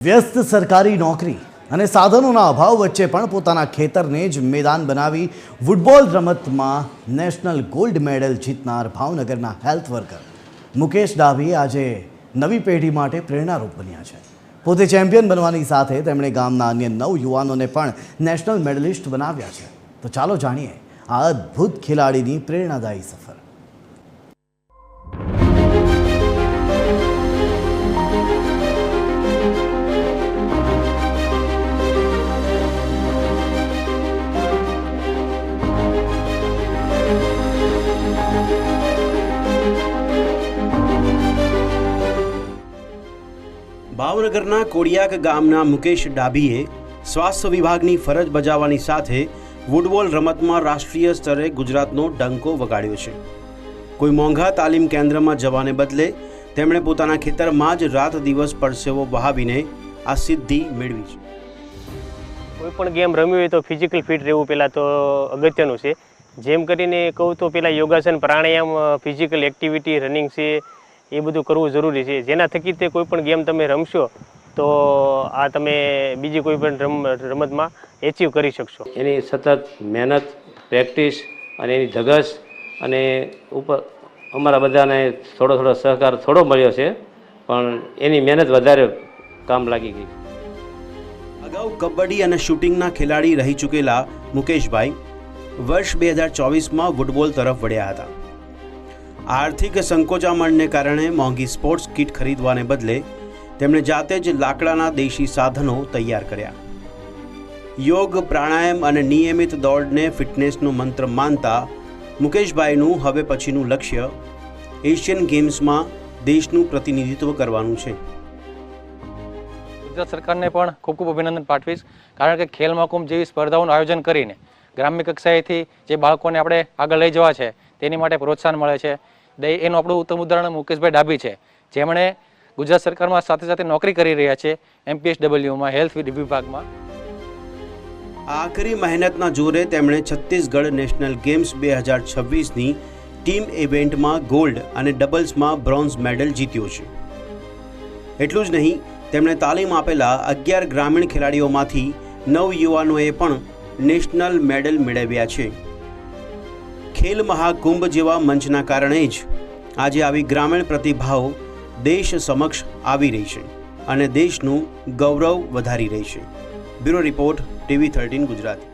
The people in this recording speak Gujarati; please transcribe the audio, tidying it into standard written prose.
વ્યસ્ત સરકારી નોકરી અને સાધનોના અભાવ વચ્ચે પણ પોતાના ખેતરને જ મેદાન બનાવી ફૂટબોલ રમતમાં નેશનલ ગોલ્ડ મેડલ જીતનાર ભાવનગરના હેલ્થ વર્કર મુકેશ ડાભી આજે નવી પેઢી માટે પ્રેરણારૂપ બન્યા છે। પોતે ચેમ્પિયન બનવાની સાથે તેમણે ગામના અન્ય 9 યુવાનોને પણ નેશનલ મેડલિસ્ટ બનાવ્યા છે। તો ચાલો જાણીએ આ અદ્ભુત ખેલાડીની પ્રેરણાદાયી સફર। ભાવનગરના કોડિયાક ગામના મુકેશ ડાભીએ સ્વાસ્થ્ય વિભાગની ફરજ બજાવવાની સાથે ફૂટબોલ રમતમાં રાષ્ટ્રીય સ્તરે ગુજરાતનો ડંકો વગાડ્યો છે। કોઈ મોંઘા તાલીમ કેન્દ્રમાં જવાને બદલે તેમણે પોતાના ખેતરમાં જ રાત દિવસ પરસેવો વહાવીને આ સિદ્ધિ મેળવી છે। કોઈ પણ ગેમ રમવી હોય તો ફિઝિકલ ફિટ રહેવું પહેલાં તો અગત્યનું છે। જેમ કરીને કહું તો પહેલાં યોગાસન, પ્રાણાયામ, ફિઝિકલ એક્ટિવિટી, રનિંગ છે, એ બધું કરવું જરૂરી છે। જેના થકી તે કોઈ પણ ગેમ તમે રમશો તો આ તમે બીજી કોઈ પણ રમતમાં એચીવ કરી શકશો। એની સતત મહેનત, પ્રેક્ટિસ અને એની ધગશ અને ઉપર અમારા બધાને થોડો સહકાર થોડો મળ્યો છે, પણ એની મહેનત વધારે કામ લાગી ગઈ। અગાઉ કબડ્ડી અને શૂટિંગના ખેલાડી રહી ચૂકેલા મુકેશભાઈ વર્ષ 2024માં ફૂટબોલ તરફ વળ્યા હતા। આર્થિક સંકોચામણને કારણે મોંઘી સ્પોર્ટ્સ કિટ ખરીદવાને બદલે તેમણે જાતે જ લાકડાના દેશી સાધનો તૈયાર કર્યા। યોગ, પ્રાણાયામ અને નિયમિત દોડને ફિટનેસનો મંત્ર માનતા મુકેશભાઈનું હવે પછીનું લક્ષ્ય એશિયન ગેમ્સમાં દેશનું પ્રતિનિધિત્વ કરવાનું છે। ગુજરાત સરકારને પણ ખૂબ ખૂબ અભિનંદન પાઠવીશ, કારણ કે ખેલ મહાકુંભ જેવી સ્પર્ધાઓનું આયોજન કરીને ગ્રામ્ય કક્ષાએથી જે બાળકોને આપણે આગળ લઈ જવા છે તેની માટે પ્રોત્સાહન મળે છે। એનું આપણું ઉત્તમ ઉદાહરણ મુકેશભાઈ ડાભી છે, જેમણે ગુજરાત સરકારમાં સાથે સાથે નોકરી કરી રહ્યા છે MPSWમાં હેલ્થ વિભાગમાં। આકરી મહેનતના જોરે તેમણે છત્તીસગઢ નેશનલ ગેમ્સ 2026ની ટીમ ઇવેન્ટમાં ગોલ્ડ અને ડબલ્સમાં બ્રોન્ઝ મેડલ જીત્યો છે। એટલું જ નહીં, તેમણે તાલીમ આપેલા 11 ગ્રામીણ ખેલાડીઓમાંથી 9 યુવાનોએ પણ નેશનલ મેડલ મેળવ્યા છે। ખેલ મહાકુંભ જેવા મંચના કારણે જ આજે આવી ગ્રામીણ પ્રતિભાઓ દેશ સમક્ષ આવી રહી છે અને દેશનું ગૌરવ વધારી રહી છે। Bureau report, TV13 Gujarati.